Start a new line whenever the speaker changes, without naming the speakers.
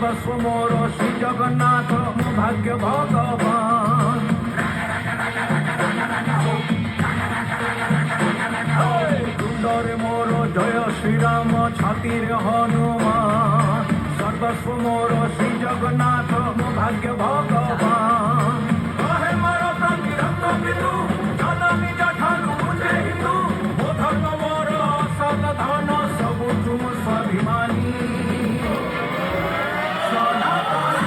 সর্বস্ব মোর শ্রী জগন্নাথ ভাগ্য ভগবান। তুণ্ডরে মোর জয় শ্রীরাম ছাতির হনুমান, সর্বস্ব মোর শ্রী জগন্নাথ ভাগ্য ভগবান। কহে মোর প্রাণী রক্ত বিন্দু জননী জঠানু মুঝে হিন্দু, ও ধর্ম মোর অসল ধন সবু তুম স্বাভিমানী। সনাতন